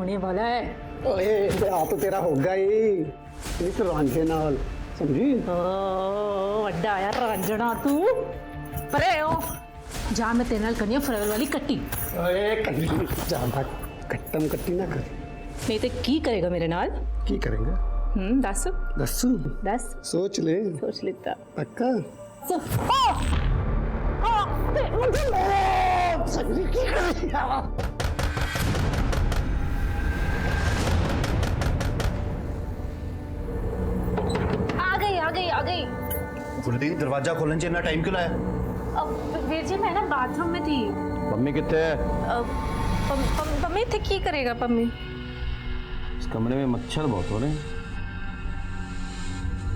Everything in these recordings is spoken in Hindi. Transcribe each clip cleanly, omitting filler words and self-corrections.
होने वाला है। ओए आ तो तेरा होगा ही इस रांझे नाल, समझी? वड्डा आया रंजना तू परे हो जा, मैं तेरे नाल करनी फरवल वाली कट्टी। ओए कट्टी ज्यादा कट्टम कट्टी ना कर। नहीं तो की करेगा मेरे नाल? की करेंगे? दस दसू दस सोच ले। सोच लेता पक्का? आ गई। गुरदीप दरवाजा खोलने चाहिए ना, टाइम क्यों लाया? वीर जी मैं ना बाथरूम में थी। मम्मी कितने है? पम्मी थे की करेगा पम्मी? इस कमरे में मच्छर बहुत हो रहे हैं,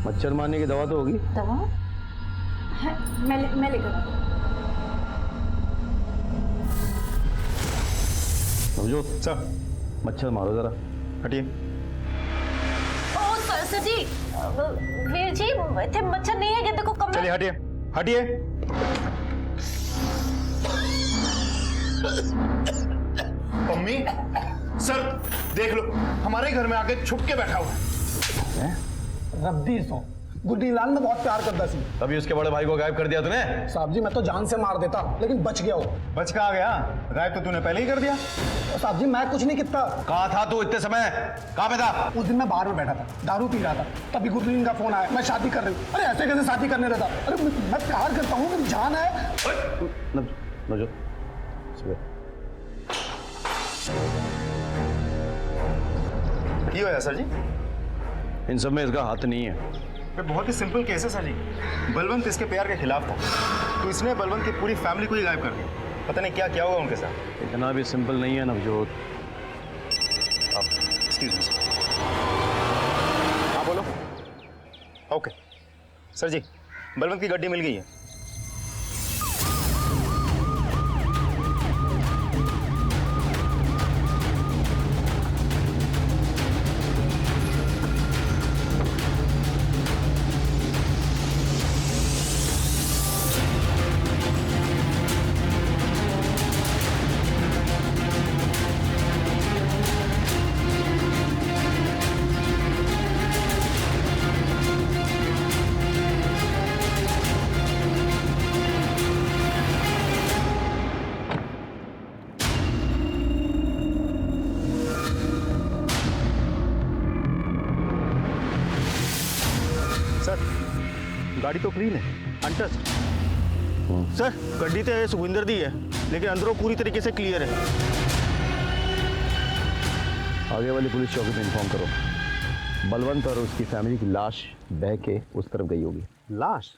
मच्छर मारने की दवा तो होगी। दवा है, मैं लेकर समझो सर, मच्छर मारो जरा, हटिए। ओ सर जी, वीर जी इतने मच्छर नहीं है, देखो कमरे। चलिए हटिए हटिए। मम्मी सर देख लो, हमारे घर में आके छुप के बैठा हुआ है। रब्दी सो गुड्डी लाल में बहुत प्यार करता सी। तभी उसके बड़े भाई को गायब कर दिया तूने। साहब जी मैं तो जान से मार देता, लेकिन बच गया वो। बच कहाँ गया? गायब तो तूने पहले ही कर दिया। साहब जी मैं कुछ नहीं किया। कहाँ था तू इतने समय? कहाँ पे था? उस दिन मैं बाहर में बैठा था, दारू पी रहा था, तभी गुरलीन का फोन आया, मैं शादी कर रही हूँ। अरे ऐसे कैसे शादी करने रहता? अरे मैं प्यार करता हूँ, मेरी जान है। नजो है सर जी, इन सब में इसका हाथ नहीं है। बहुत ही सिंपल केस है सर जी। बलवंत इसके प्यार के खिलाफ था, तो इसने बलवंत की पूरी फैमिली को ही गायब कर दिया। पता नहीं क्या क्या हुआ उनके साथ। इतना भी सिंपल नहीं है नवजोत। आप एक्सक्यूज मी सर। हाँ बोलो। ओके सर जी, बलवंत की गड्डी मिल गई है। गाड़ी तो क्लीन है, अनटच्ड। सर गड्डी तो सुखविंदर दी है, लेकिन अंदरों पूरी तरीके से क्लियर है। आगे वाली पुलिस चौकी में इन्फॉर्म करो, बलवंत और उसकी फैमिली की लाश बह के उस तरफ गई होगी। लाश?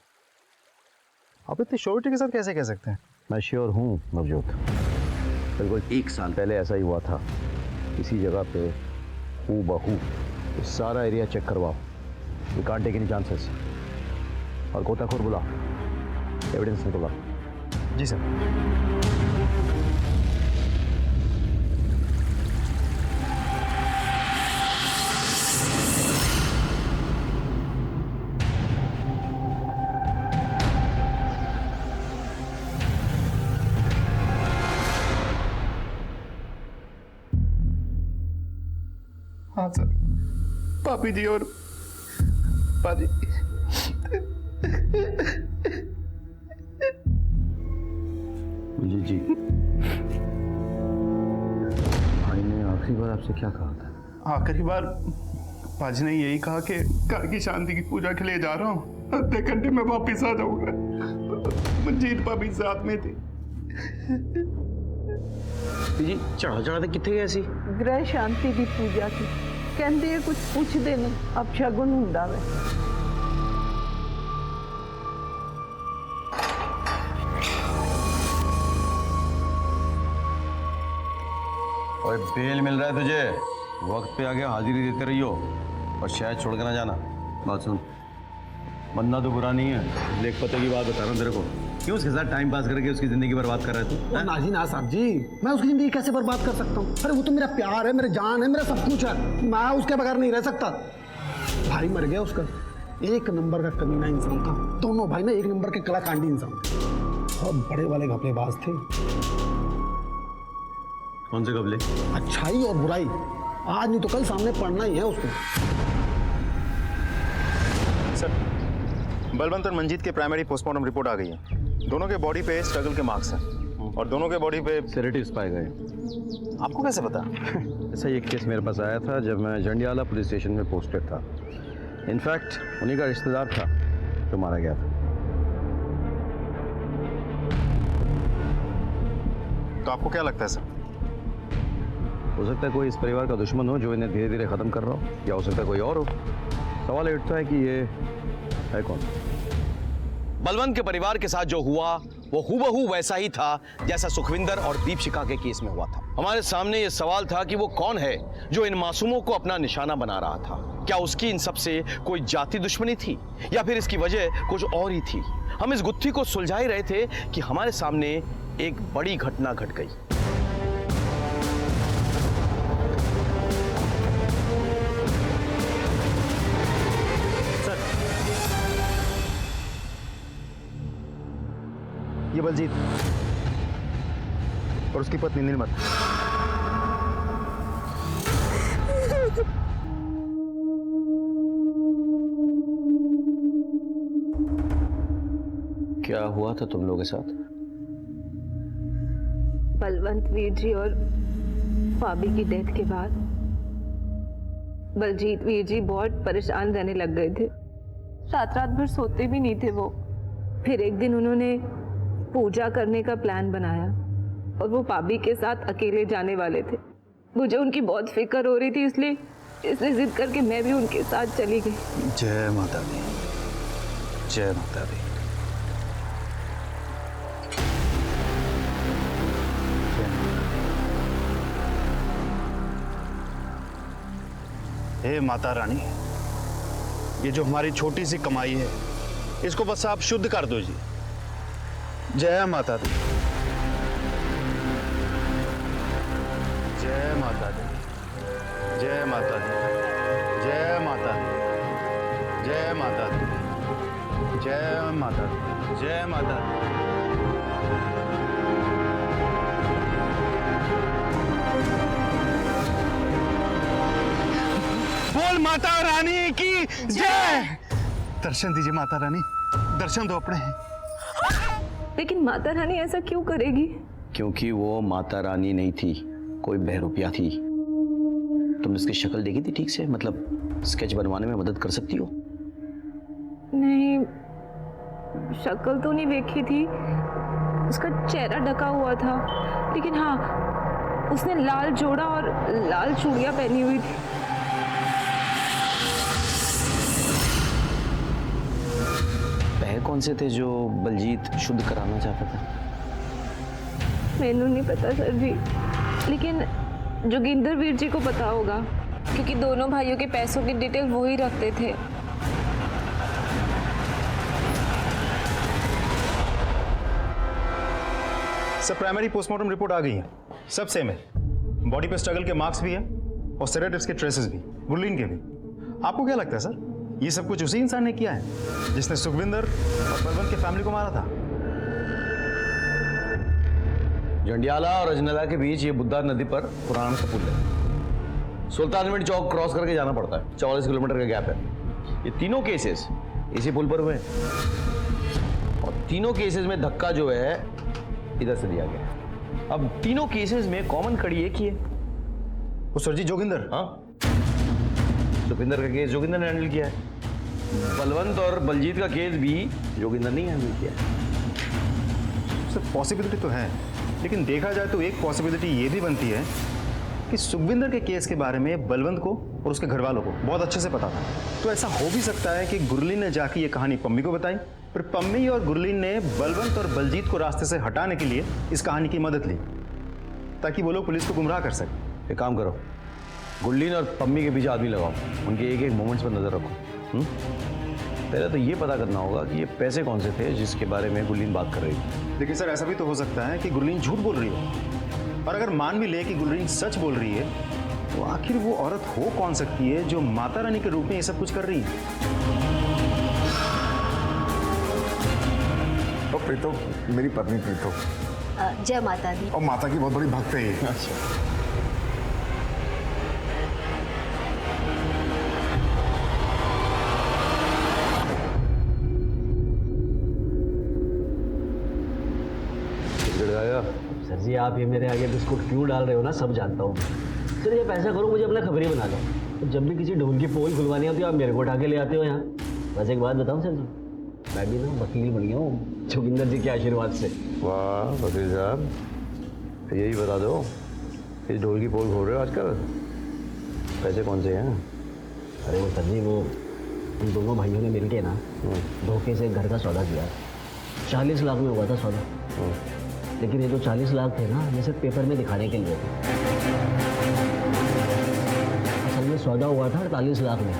आप इतनी श्योरिटी के साथ कैसे कह सकते हैं? मैं श्योर हूँ नवजोत, बिल्कुल 1 साल पहले ऐसा ही हुआ था इसी जगह पे हूबहू। सारा एरिया चेक करवाओ, we can't take any chances. और गोताखोर बुला, एविडेंस निकला। जी सर। हाँ सर, पापी जी और पाजी। जी भाई ने आखिरी बार आपसे क्या कहा था? आखिरी बार पाजी ने यही कहा कि घर की शांति की पूजा के लिए जा रहा हूँ, आधे घंटे में वापिस आ जाऊंगा। मंजीत भाभी साथ में थी। जी चढ़ा कितने गए सी? ग्रह शांति की पूजा की कहते कुछ पूछते नहीं, अब शगुन हुंदा वे। और बेल मिल रहा है तुझे, वक्त पे आके हाजिरी देते रहियो और शायद छोड़ के ना जाना। बात सुन, बंदा तो बुरा नहीं है, लेख पते की बात बता रहा हूँ तेरे को। क्यों उसके साथ टाइम पास करके उसकी जिंदगी बर्बाद कर रहा है तू? नाजी ना साहब जी, मैं उसकी जिंदगी कैसे बर्बाद कर सकता हूँ? अरे वो तो मेरा प्यार है, मेरी जान है, मेरा सब कुछ है, मैं उसके बगैर नहीं रह सकता। भाई मर गया उसका, 1 नंबर का कमीना इंसान था। दोनों भाई ना 1 नंबर के कलाकांडी इंसान थे, बहुत बड़े वाले घपलेबाज थे। कौन से घपले? अच्छाई और बुराई आज नहीं तो कल सामने पड़ना ही है उसको। सर, बलवंत और मंजीत के प्राइमरी पोस्टमार्टम रिपोर्ट आ गई है। दोनों के बॉडी पे स्ट्रगल के मार्क्स हैं और दोनों के बॉडी पे सेडेटिव्स पाए गए। आपको कैसे पता? ऐसा एक केस मेरे पास आया था जब मैं जंडियाला पुलिस स्टेशन में पोस्टेड था। इनफैक्ट उन्हीं का रिश्तेदार था जो मारा गया था। तो आपको क्या लगता है सर? हो सकता है कोई इस परिवार का दुश्मन हो जो इन्हें धीरे धीरे खत्म कर रहा हो, या हो सकता है कोई और हो। सवाल ये उठता है कि ये है कौन? बलवंत के परिवार के साथ जो हुआ वो हूबहू वैसा ही था जैसा सुखविंदर और दीपशिखा के केस में हुआ था। हमारे सामने ये सवाल था कि वो कौन है जो इन मासूमों को अपना निशाना बना रहा था। क्या उसकी इन सब से कोई जाति दुश्मनी थी या फिर इसकी वजह कुछ और ही थी? हम इस गुत्थी को सुलझा ही रहे थे कि हमारे सामने एक बड़ी घटना घट गई। ये बलजीत और उसकी पत्नी नीलमत। क्या हुआ था तुम लोगों के साथ? बलवंत वीर जी और भाभी की डेथ के बाद बलजीत वीर जी बहुत परेशान रहने लग गए थे। रात रात भर सोते भी नहीं थे वो। फिर एक दिन उन्होंने पूजा करने का प्लान बनाया और वो भाभी के साथ अकेले जाने वाले थे। मुझे उनकी बहुत फिक्र हो रही थी, इसलिए जिद करके मैं भी उनके साथ चली गई। जय माता दी, जय माता दी। हे माता रानी, ये जो हमारी छोटी सी कमाई है इसको बस आप शुद्ध कर दो जी। जय माता दी, जय माता दी, जय माता दी, जय माता दी, जय माता दी, जय माता दी, जय माता दी। बोल माता रानी की जय। दर्शन दीजिए माता रानी, दर्शन दो अपने। लेकिन माता रानी ऐसा क्यों करेगी? क्योंकि वो माता रानी नहीं थी, कोई बहरूपिया थी। तुमने उसकी शक्ल देखी थी ठीक से? मतलब स्केच बनवाने में मदद कर सकती हो? नहीं, शक्ल तो नहीं देखी थी, उसका चेहरा ढका हुआ था। लेकिन हाँ, उसने लाल जोड़ा और लाल चूड़ियां पहनी हुई थी। वह कौन से थे जो बलजीत शुद्ध कराना चाहता था? मैनू नहीं पता सर जी, लेकिन जोगिंदर वीर जी को पता होगा क्योंकि दोनों भाइयों के पैसों की डिटेल वो ही रखते थे। सब प्राइमरी पोस्टमार्टम रिपोर्ट आ गई है, सब सेम है। बॉडी पे स्ट्रगल के मार्क्स भी है और सेडेटिव्स के ट्रेसेस भी, गुरलीन के भी। आपको क्या लगता है सर, ये सब कुछ उसी इंसान ने किया है जिसने सुखविंदर और बलवंत के फैमिली को मारा था? जंडियाला और अजनला के बीच ये बुद्धा नदी पर पुराना सा पुल है। सुल्तानविंड चौक क्रॉस करके जाना पड़ता है, 44 किलोमीटर का गैप है। ये तीनों केसेस इसी पुल पर हुए और तीनों केसेस में धक्का जो है इधर से दिया गया। अब तीनों केसेस में कॉमन कड़ी एक ही है। वो सर जी जोगिंदर। हाँ, सुखविंदर का केस जोगिंदर ने हैंडल किया है। बलवंत और बलजीत का केस भी जोगिंदर ने हैंडल किया है। सर पॉसिबिलिटी तो है, लेकिन देखा जाए तो एक पॉसिबिलिटी ये भी बनती है कि सुखविंदर के केस के बारे में बलवंत को और उसके घर वालों को बहुत अच्छे से पता था। तो ऐसा हो भी सकता है कि गुरलीन ने जाके ये कहानी पम्मी को बताई, फिर पम्मी और गुरलीन ने बलवंत और बलजीत को रास्ते से हटाने के लिए इस कहानी की मदद ली ताकि वो लोग पुलिस को गुमराह कर सकें। एक काम करो, गुरलीन और पम्मी के पीछे आदमी लगाओ, उनके एक एक मोमेंट्स पर नजर रखो। पहले तो ये पता करना होगा कि ये पैसे कौन से थे जिसके बारे में गुरलीन बात कर रही थी। लेकिन सर ऐसा भी तो हो सकता है कि गुरलीन झूठ बोल रही हो, और अगर मान भी ले कि गुरलीन सच बोल रही है तो आखिर वो औरत हो कौन सकती है जो माता रानी के रूप में ये सब कुछ कर रही है? और प्रीतो, मेरी पत्नी प्रीतो। जय माता दी। और माता की बहुत बड़ी भक्त है ये। अच्छा, ये आप ये मेरे आगे बिस्कुट क्यों डाल रहे हो ना, सब जानता हूँ। सर ये पैसा करो, मुझे अपना खबरी बना लो। जब भी किसी ढोल की पोल खुलवानी होती है आप मेरे को उठा के ले आते हो यहाँ। बस एक बात बताऊँ सर जी, मैं भी ना वकील बन गया हूँ जोगिंदर जी के आशीर्वाद से। वाह वकील साहब, यही बता दो, इस ढोल की पोल खोल रहे हो आजकल, पैसे कौन से हैं? अरे वो सर जी, वो उन दोनों भाइयों ने मिलके ना धोखे से घर का सौदा किया। 40 लाख में हुआ था सौदा, लेकिन ये जो 40 लाख थे ना, ये सिर्फ पेपर में दिखाने के लिए थे। असल में सौदा हुआ था 48 लाख में,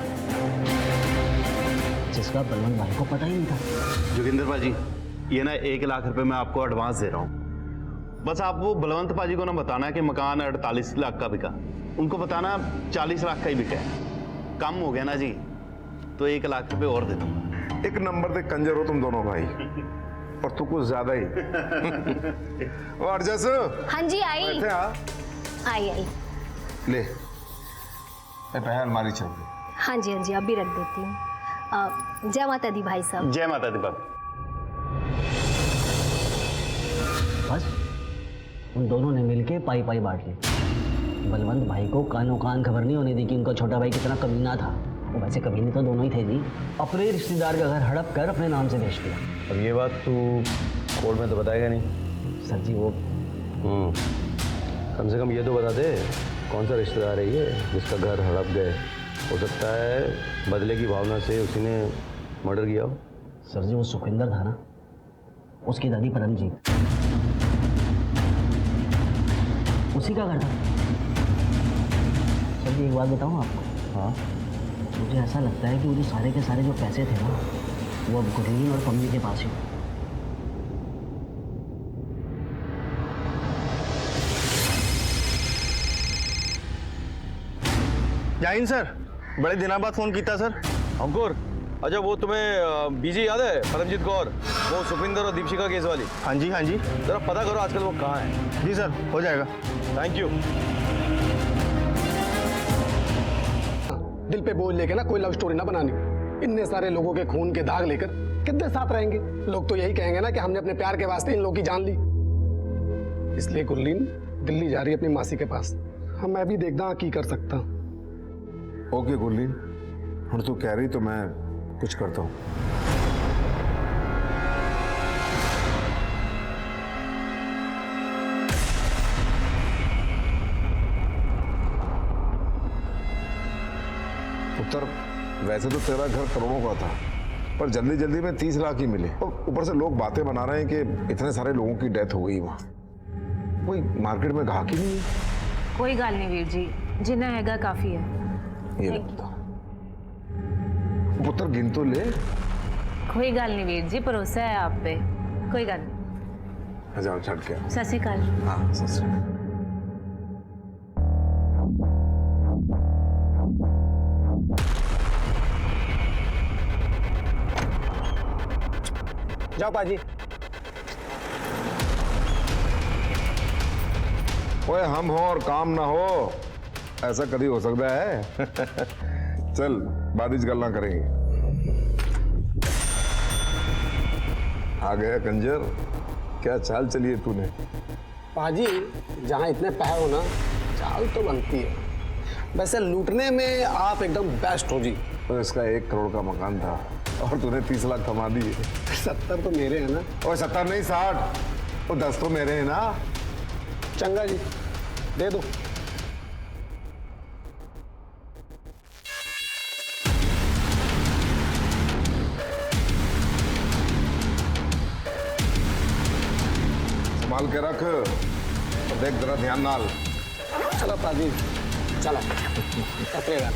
जिसका बलवंत भाई को पता ही नहीं था। जोगिंदर पाजी, ये ना 1 लाख रुपए मैं आपको एडवांस दे रहा हूँ। बस आप वो बलवंत पाजी को ना बताना कि मकान 48 लाख का बिका, उनको बताना 40 लाख का ही बिका है। कम हो गया ना जी, तो 1 लाख रुपए और दे दूंगा। एक नंबर पे कंजर हो तुम दोनों भाई, और तू कुछ ज्यादा ही। और जैसे हाँ जी आई बैठे आ, आई ले पहले अलमारी चल गई। हाँ जी अभी रख देती हूँ। जय माता दी भाई साहब। जय माता दी बाबू। बस उन दोनों ने मिलके पाई पाई बांट ली। बलवंत भाई को कानों कान खबर नहीं होने दी कि उनका छोटा भाई कितना कमीना था। वो वैसे कमीने तो दोनों ही थे जी। अपने रिश्तेदार का घर हड़प कर अपने नाम से बेच दिया। अब ये बात तू कोर्ट में तो बताएगा नहीं? सर जी वो कम से कम ये तो बता दे, कौन सा रिश्तेदार है ये जिसका घर हड़प गए? हो सकता है बदले की भावना से उसी ने मर्डर किया हो। सर जी वो सुखविंदर था ना, उसकी दादी परमजीत, उसी का घर था। सर जी एक बात बताऊँ आपको? हाँ, मुझे ऐसा लगता है कि वो जो सारे के सारे जो पैसे थे ना, वो अब गुरलीन और पम्मी के पास ही। जय सर, बड़े दिनों बाद फोन किया सर। अंकुर, अच्छा वो तुम्हें बीजी याद है, परमजीत कौर, वो सुखविंदर और दीपशिका केस वाली? हाँ जी जरा पता करो आजकल वो कहाँ है। जी सर, हो जाएगा। Thank you. दिल पे बोझ लेके ना कोई लव स्टोरी ना बनानी। इतने सारे लोगों के खून के दाग लेकर कितने साथ रहेंगे? लोग तो यही कहेंगे ना कि हमने अपने प्यार के वास्ते इन लोगों की जान ली। इसलिए गुरलीन दिल्ली जा रही है अपनी मासी के पास। हाँ मैं भी देखता की कर सकता। ओके गुरलीन, हम तू कह रही तो मैं कुछ करता हूँ। उत्तर, वैसे तो तेरा घर करोड़ों का था, पर जल्दी जल्दी में 30 लाख ही मिले, और ऊपर से लोग बातें बना रहे हैं कि इतने सारे लोगों की डेथ हो गई वहाँ। कोई मार्केट में ग्राहक ही नहीं है। कोई गल नहीं वीर जी, जिन्ना हैगा काफी है। ये ले बता। पुत्र गिन तो ले। कोई गल नहीं वीर जी, भरोसा है आप पे, कोई गल नहीं। हजार छड़ के। सत श्री अकाल। हाँ सत श्री अकाल। जाओ पाजी। ओए हम हो और काम ना हो, ऐसा कभी हो सकता है? चल बारिश गल्ला करेंगे। आ गया कंजर, क्या चाल चलिए तूने? पाजी जहाँ इतने पैसे हो ना, चाल तो बनती है। वैसे लूटने में आप एकदम बेस्ट हो जी। तो इसका 1 करोड़ का मकान था और तूने 30 लाख कमा दिए। 70 तो मेरे हैं ना। और 70 नहीं 60, और 10 तो मेरे हैं ना। चंगा जी, दे दो। संभाल के रख और देख जरा ध्यान नाल। चलो पाजी चलो, कपड़ेगा।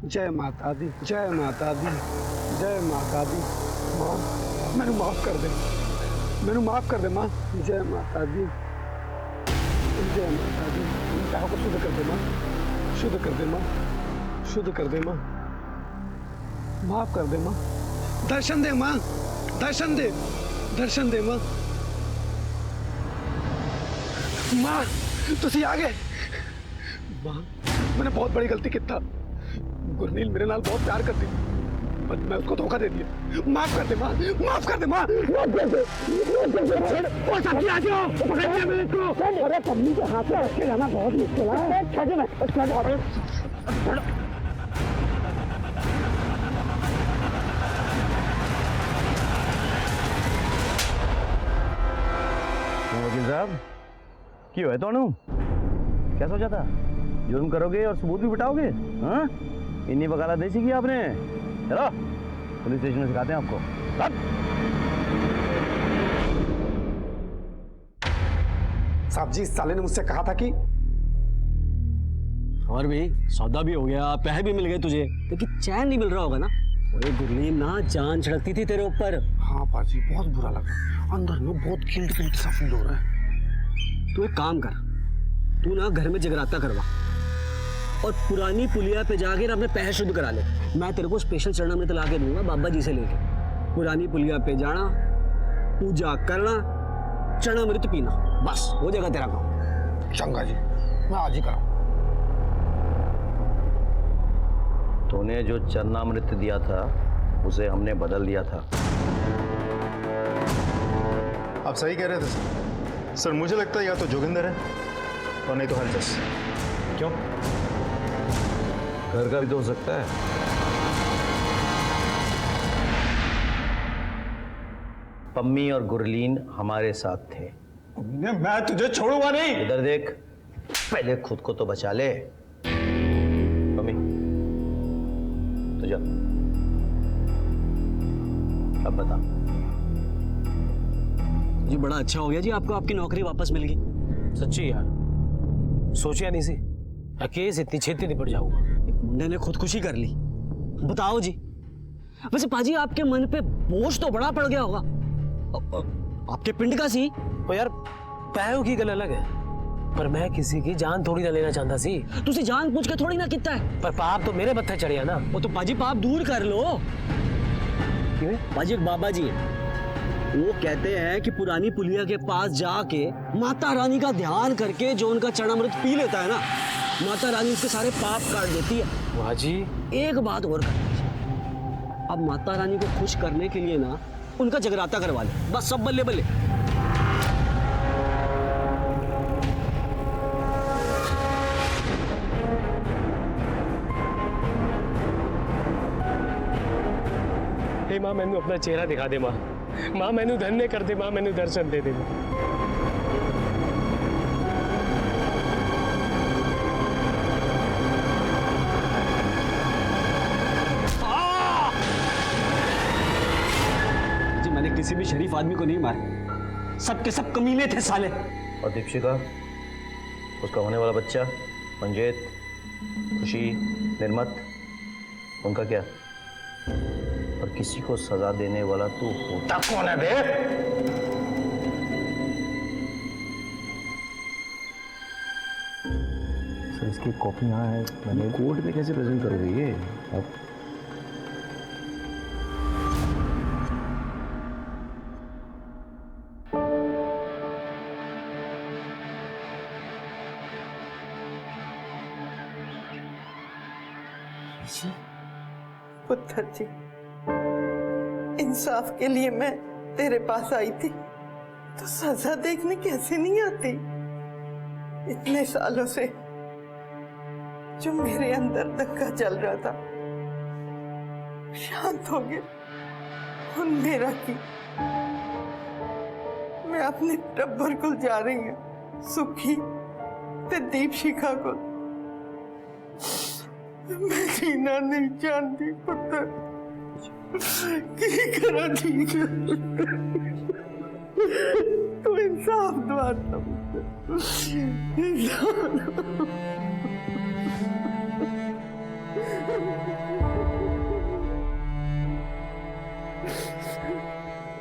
जय माता दी, जय माता दी, जय माता दी। माँ मैंने माफ कर दे, मैंने माफ कर दे माँ। जय माता दी, जय माता दी। चाहो को शुद्ध कर दे माँ, शुद्ध कर दे माँ, शुद्ध कर दे माँ, माफ कर दे माँ। दर्शन दे माँ, दर्शन दे, दर्शन दे माँ। माँ तुसी आ गए, मैंने बहुत बड़ी गलती की था। गुरनील मेरे नाल बहुत प्यार करती, पर मैं उसको धोखा दे दिया। माफ कर दे माँ, माफ कर दे माँ, माफ कर दे। ओ सब्जी आ जाओ, पकड़ लिया मैंने इसको। अरे पन्नी के हाथ में रख के जाना बहुत मुश्किल है। वकील साहब क्यों है तोनू? क्या सोचा था? जुर्म करोगे और सबूत भी बिठाओगे? हाँ, इन्हीं वकालत नहीं सीखी आपने। चलो पुलिस स्टेशन में सिखाते हैं आपको। साहब जी, इस साले ने मुझसे कहा था कि और भी सौदा भी हो गया, पैसे भी मिल गए तुझे, लेकिन चैन नहीं मिल रहा होगा ना? अरे गुरलीन ना जान छिड़कती थी तेरे ऊपर। हाँ पाजी, बहुत बुरा लगा। अंदर में बहुत गिल्ट सा फील हो रहा है। तू एक काम कर, तू ना घर में जगराता करवा और पुरानी पुलिया पे जाके ना अपने पैसे शुद्ध करा ले। मैं तेरे को स्पेशल चरणामृत ला के दूंगा बाबा जी से लेके। पुरानी पुलिया पे जाना, पूजा करना, चरणामृत पीना, बस हो जाएगा तेरा काम। चंगा जी, मैं आज ही कराऊं। तूने जो चरणामृत दिया था उसे हमने बदल दिया था। आप सही कह रहे थे सर। सर मुझे लगता है या तो जोगिंदर है और नहीं तो हरजस। क्यों? घर का भी तो हो सकता है। पम्मी और गुरलीन हमारे साथ थे। मैं तुझे छोड़ूंगा नहीं। इधर देख, पहले खुद को तो बचा ले। पम्मी तो जा, अब बता। जी बड़ा अच्छा हो गया जी, आपको आपकी नौकरी वापस मिल गई। सच्ची यार, सोचा नहीं सी केस इतनी छेती निपट जाऊंगा। एक मुंडे ने खुदकुशी कर ली। बताओ जी, वैसे पाजी आपके मन पे बोझ तो बड़ा पड़ गया होगा। आपके पिंड का सी। तो यार पैरों की गल अलग है, पर मैं किसी की जान थोड़ी ना लेना चाहता सी। तुझे जान पूछ के थोड़ी ना कितना है, पर पाप तो मेरे मत्थे चढ़िया ना। वो तो पाजी पाप दूर कर लो। क्यों? पाजी एक बाबा जी है, वो कहते हैं कि पुरानी पुलिया के पास जाके माता रानी का ध्यान करके जो उनका चरणामृत पी लेता है ना, माता रानी उसके सारे पाप काट देती है। वाह जी। एक बात और कर लीजिए, अब माता रानी को खुश करने के लिए ना उनका जगराता करवा ले, बस सब बल्ले बल्ले। हे माँ, मैंने अपना चेहरा दिखा दे। माँ माँ मैंने धन्य कर दे। माँ मैंने दर्शन दे दे। जी मैंने किसी भी शरीफ आदमी को नहीं मारा, सबके सब कमीने थे साले। और दीपशिका, उसका होने वाला बच्चा, मंजेत, खुशी, निर्मत, उनका क्या? और किसी को सजा देने वाला तू होता कौन है बे? सर इसकी कॉपी यहाँ है, मैंने कोर्ट में कैसे प्रेजेंट करोगे ये आप? पुत्र जी, इंसाफ के लिए मैं तेरे पास आई थी, तो सजा देखने कैसे नहीं आती? इतने सालों से जो मेरे अंदर धक्का चल रहा था शांत हो गया। और मेरा की मैं अपने टब्बर को जा रही हूँ, सुखी ते दीपशिखा को। मैं जीना नहीं चाहती पुत्र, की करा ठीक है। तू इंसाफ दवाता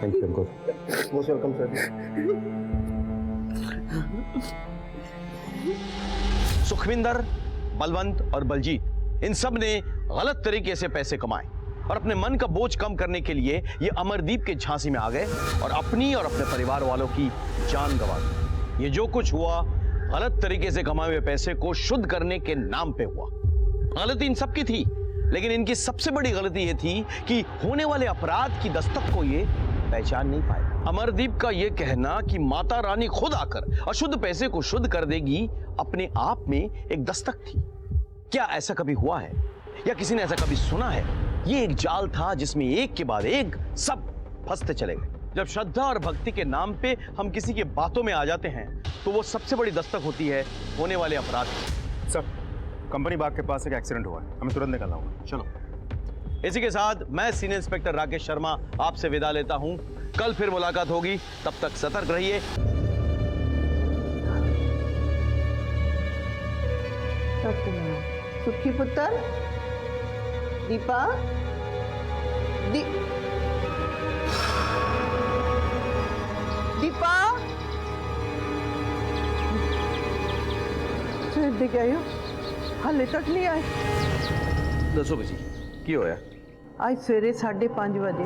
thank you uncle. Most welcome sir. Sukhwinder, Balwant और बलजीत, इन सब ने गलत तरीके से पैसे कमाए और अपने मन का बोझ कम करने के लिए ये अमरदीप के झांसे में आ गए और अपनी और अपने परिवार वालों की जान गंवा दी। ये जो कुछ हुआ गलत तरीके से कमाए हुए पैसे को शुद्ध करने के नाम पे हुआ। गलती इन सबकी थी, लेकिन इनकी सबसे बड़ी गलती यह थी कि होने वाले अपराध की दस्तक को ये पहचान नहीं पाए। अमरदीप का यह कहना कि माता रानी खुद आकर अशुद्ध पैसे को शुद्ध कर देगी अपने आप में एक दस्तक थी। क्या ऐसा कभी हुआ है या किसी ने ऐसा कभी सुना है? ये एक जाल था जिसमें एक के बाद एक सब फंसते चले गए। जब श्रद्धा और भक्ति के नाम पे हम किसी के बातों में आ जाते हैं तो वो सबसे बड़ी दस्तक होती है होने वाले अपराध की। सर, कंपनी बाग के पास एक एक्सीडेंट हुआ है, हमें तुरंत निकलना होगा। चलो। इसी के साथ मैं सीनियर इंस्पेक्टर राकेश शर्मा आपसे विदा लेता हूं। कल फिर मुलाकात होगी, तब तक सतर्क रहिए। सुखी पुत्र, दीपा, दीपा, छेड़ के आयो, हाले तक नहीं आए। दसो जी की होया? आज सवेरे 5:30 बजे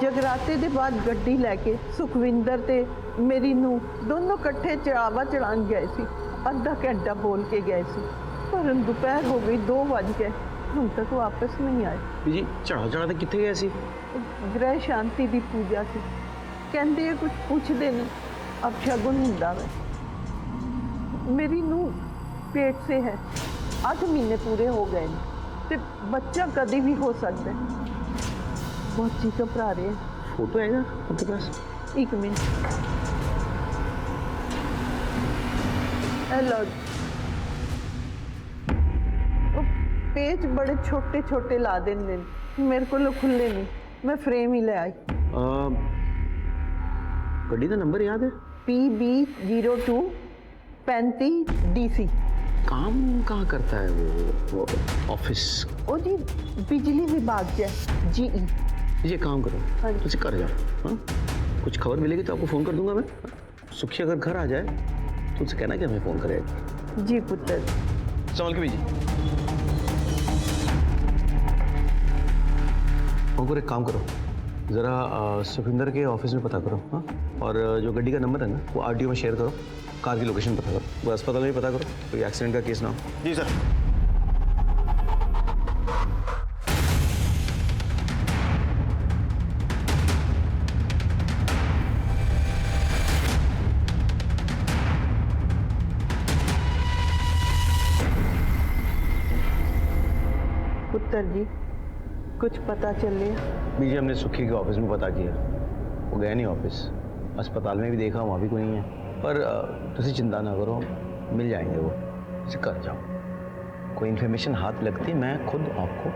जगराते के बाद गड्डी लैके सुखविंदर ते मेरी नूं दोनों कट्ठे चढ़ावा चढ़ान गए सी। आधा घंटा बोल के गए सी, पर दोपहर हो गई, 2 बज गए, हम तक वापस नहीं आए। जी चढ़ा चढ़ाते कितने गए सी? ग्रह शांति की पूजा सी, कहते हैं कुछ पूछते नहीं, अब शगुन हुंदा वे। मेरी नूं पेट से है, 8 महीने पूरे हो गए हैं, ते बच्चा कभी भी हो सकता है। बहुत जी घबरा रहे हैं। फोटो है ना आपके पास? 1 मिनट। हेलो, पेज बड़े छोटे छोटे ला देंगे, मेरे को खुले नहीं, मैं फ्रेम ही ले आई। गड्डी का नंबर याद है? PB02 35 DC। काम कहाँ करता है वो ऑफिस? ओ जी बिजली विभाग है, GE। ये काम करो, हाँ जी। तुझे कर जाओ। हाँ, कुछ खबर मिलेगी तो आपको फोन कर दूंगा मैं। सुखी अगर घर आ जाए तो उसे कहना कि हमें फोन करेगा। जी पुत्र। संभाल के भेजिए। अंकुर एक काम करो, जरा सुखविंदर के ऑफिस में पता करो। हाँ, और जो गड्डी का नंबर है ना वो RTO में शेयर करो, कार की लोकेशन पता करो, वो अस्पताल में पता करो, कोई एक्सीडेंट का केस ना हो। जी सर। पुत्र जी कुछ पता चले? बीजी हमने सुखी के ऑफिस में पता किया, वो गया नहीं ऑफिस। अस्पताल में भी देखा, वहाँ भी कोई नहीं है। पर तुझे चिंता ना करो, मिल जाएंगे वो, इसे कर जाओ। कोई इन्फॉर्मेशन हाथ लगती मैं खुद आपको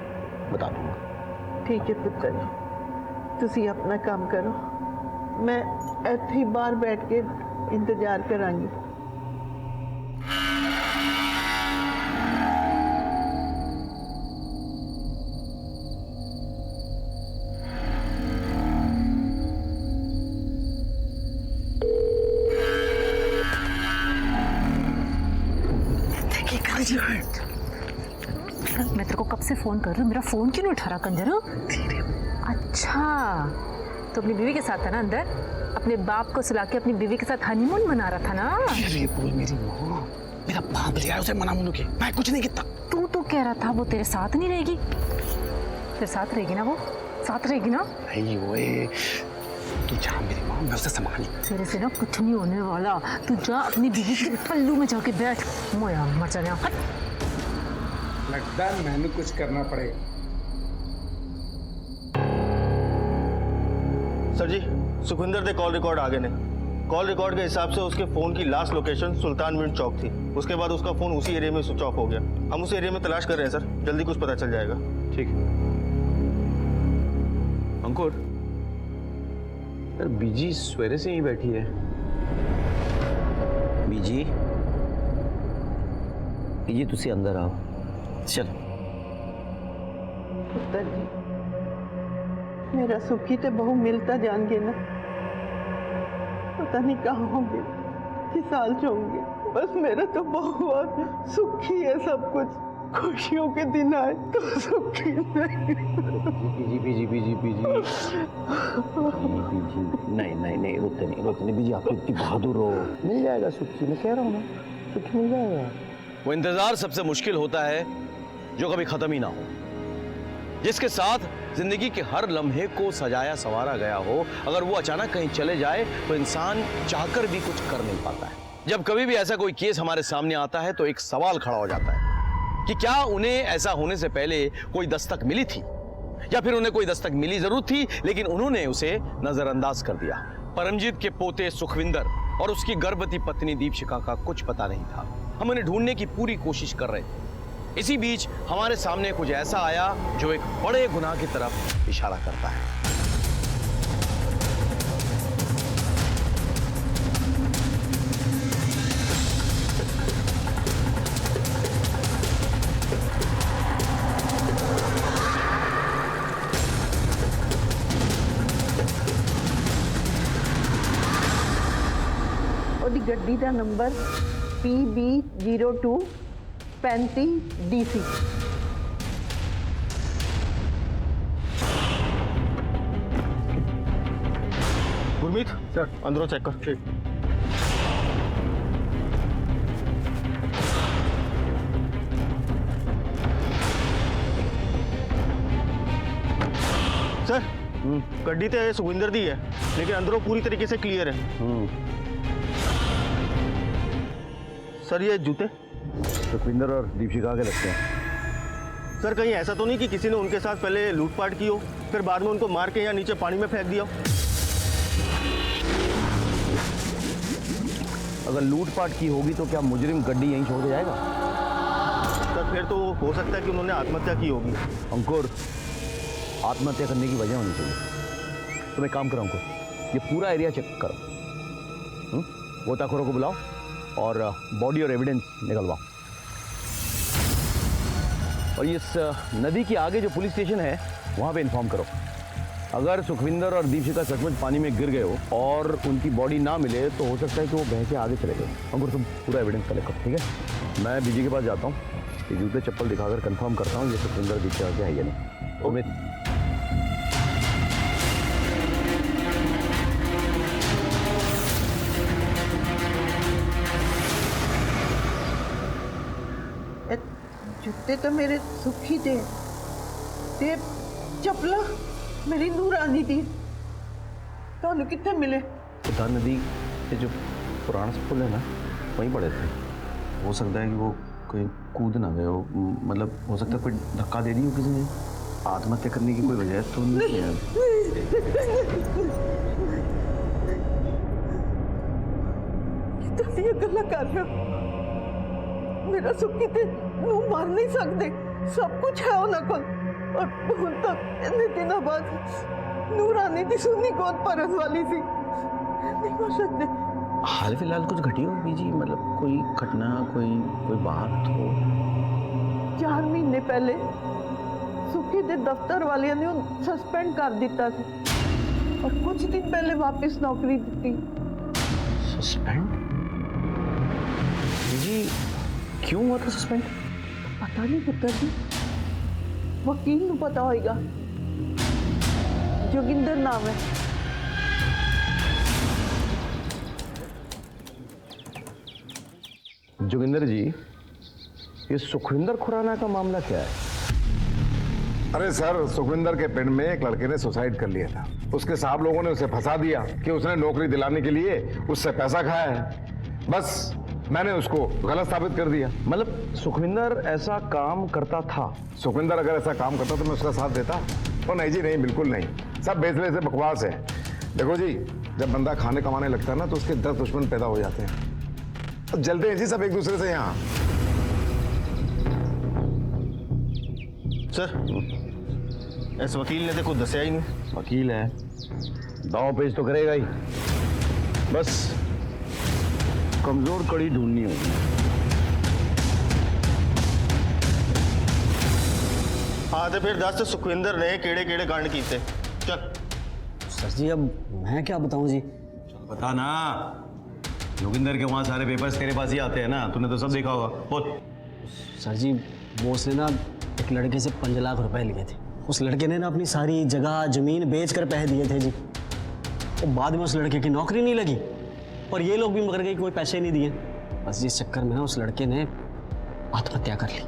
बता दूंगा। ठीक है पुत्र जी, तुसी अपना काम करो, मैं इत्थे ही बाहर बैठ के इंतजार करांगी। मैं तेरे को कब से फोन कर रही हूँ, मेरा फोन क्यों नहीं उठा रहा कंजर? अच्छा, तो अपनी बीवी के साथ था ना अंदर, अपने बाप को सुला के अपनी बीवी के साथ हनीमून मना रहा था ना? ये बोल मेरी माँ, मेरा बाप लिया उसे मना मुनु के, मैं कुछ नहीं किया। तू तो कह रहा था वो तेरे साथ नहीं रहेगी, तेरे साथ रहेगी ना? वो साथ रहेगी ना? नहीं ओए, तू जा मेरी माँ, मैं उसे संभाली। तेरे से ना कुछ नहीं होने वाला, तू जा अपनी बीवी के पल्लू में जाके बैठ। मोया मर जाने, हट। लगता है मैंने कुछ करना पड़ेगा। सर जी, सुखविंदर दे कॉल रिकॉर्ड आगे ने। कॉल रिकॉर्ड के हिसाब से उसके फोन की लास्ट लोकेशन सुल्तान मिंट चौक थी। उसके बाद उसका फोन उसी एरिया में स्विच ऑफ हो गया। हम उस एरिया में तलाश कर रहे हैं सर, जल्दी कुछ पता चल जाएगा। ठीक है। अंकुर, यार बीजी सवेरे से ही बैठी है। बीजी, बीजी तुसी अंदर आओ। चल। पुत्र जी, मेरा सुखी तो बहु मिलता जाएंगे ना, पता नहीं कहाँ होंगे, किस हाल से होंगे। बस मेरा तो बहुत सुखी है, सब कुछ खुशियों के दिन आए तो सुखी नहीं। बीजी बीजी बीजी बीजी बीजी, नहीं नहीं नहीं, रोते नहीं बीजी, आप इतनी बहादुर हो, मिल जाएगा सुखी, मैं कह रहा हूँ ना। कुछ नहीं जाएगा। वो इंतजार सबसे मुश्किल होता है जो कभी खत्म ही ना हो, जिसके साथ जिंदगी के हर लम्हे को सजाया संवारा गया हो। अगर वो अचानक कहीं चले जाए तो इंसान चाहकर भी कुछ कर नहीं पाता है। जब कभी भी ऐसा कोई केस हमारे सामने आता है तो एक सवाल खड़ा हो जाता है कि क्या उन्हें ऐसा होने से पहले कोई दस्तक मिली थी, या फिर उन्हें कोई दस्तक मिली जरूर थी लेकिन उन्होंने उसे नजरअंदाज कर दिया। परमजीत के पोते सुखविंदर और उसकी गर्भवती पत्नी दीपशिखा का कुछ पता नहीं था। हम उन्हें ढूंढने की पूरी कोशिश कर रहे थे। इसी बीच हमारे सामने कुछ ऐसा आया जो एक बड़े गुनाह की तरफ इशारा करता है। ਉਹਦੀ ਗੱਡੀ ਦਾ number PB02 35 DC। Gurmeet sir अंदरों चेक कर। ठीक। सर गड्डी तो सुखविंदर दी है लेकिन अंदरों पूरी तरीके से क्लियर है। सर ये जूते सुखविंदर और दीपशिखा के लगते हैं। सर कहीं ऐसा तो नहीं कि किसी ने उनके साथ पहले लूटपाट की हो फिर बाद में उनको मार के या नीचे पानी में फेंक दिया हो? अगर लूटपाट की होगी तो क्या मुजरिम गड्डी यहीं छोड़ के जाएगा? सर फिर तो हो सकता है कि उन्होंने आत्महत्या की होगी। अंकुर, आत्महत्या करने की वजह होनी चाहिए। तुम एक काम करो अंकुर, ये पूरा एरिया चेक करो, गोताखोरों को बुलाओ और बॉडी और एविडेंस निकलवाओ। और इस नदी के आगे जो पुलिस स्टेशन है वहाँ पे इन्फॉर्म करो। अगर सुखविंदर और दीपशिखा सचमुच पानी में गिर गए हो और उनकी बॉडी ना मिले तो हो सकता है कि वो बह के आगे चले गए। अंकुर तुम पूरा एविडेंस कलेक्ट करो, ठीक है? मैं बीजी के पास जाता हूँ, ये जूते चप्पल दिखाकर कंफर्म करता हूँ ये सुखविंदर दीपशिखा के है या नहीं। उम्मीद जूते तो मेरे सुखी दे ते चपला मेरी नूरानी दी तो कितने मिले? उधर नदी के जो पुराना पुल है ना वहीं पड़े थे। हो सकता है कि वो कहीं कूद ना गए हो, मतलब हो सकता है कोई धक्का दे दी हो किसी ने। आत्महत्या करने की कोई वजह तो नहीं है। ये गल्ला कर रहे हो? मेरा सुखी ते नू मार नहीं सकते, सब कुछ है उन्होंने को। और हुण तक इतने दिनों बाद नूरानी दी सुनी गोद भरन वाली सी, नहीं हो सकते। हाल फिलहाल कुछ घटी हो बीजी, मतलब कोई घटना कोई बात हो? 4 महीने पहले सुखी दे दफ्तर वालियां ने उन्हें सस्पेंड कर दिता था और कुछ दिन पहले वापस नौकरी दी। सस्पेंड? जी क्यों हुआ था सस्पेंड? पता नहीं पुत्र जी, वकील को पता होगा। जोगिंदर नाम है। जोगिंदर जी, ये सुखविंदर खुराना का मामला क्या है? अरे सर, सुखविंदर के पिंड में एक लड़के ने सुसाइड कर लिया था। उसके साहब लोगों ने उसे फंसा दिया कि उसने नौकरी दिलाने के लिए उससे पैसा खाया है। बस मैंने उसको गलत साबित कर दिया। मतलब सुखविंदर ऐसा काम करता था? सुखविंदर अगर ऐसा काम करता तो मैं उसका साथ देता? ओ नहीं जी नहीं, बिल्कुल नहीं। सब बेचले से बकवास है। देखो जी, जब बंदा खाने कमाने लगता है ना तो उसके 10 दुश्मन पैदा हो जाते हैं। तो जलते हैं जी सब एक दूसरे से यहाँ। सर इस वकील ने तो कुछ दसिया ही नहीं। वकील है, दाव पेश तो करेगा ही। बस कमजोर कड़ी ढूंढनी होगी। हाँ तो फिर दस सुखविंदर ने केड़े केड़े कांड किए? चल सर जी अब मैं क्या बताऊं जी? चल बता ना। जोगिंदर के वहाँ सारे पेपर्स तेरे पास ही आते हैं ना, तूने तो सब देखा होगा। बोल। सर जी वो उसने ना एक लड़के से 5 लाख रुपए लिए थे। उस लड़के ने ना अपनी सारी जगह जमीन बेच कर पैसे दिए थे जी। और बाद में उस लड़के की नौकरी नहीं लगी और ये लोग भी मगर गए, कोई पैसे नहीं दिए। बस इस चक्कर में ना उस लड़के ने आत्महत्या कर ली।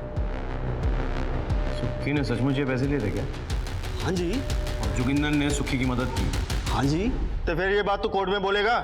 सुखी ने सचमुच ये पैसे लिए थे क्या? हाँ जी। और जोगिंदर ने सुखी की मदद की? हाँ जी। तो फिर ये बात तो कोर्ट में बोलेगा।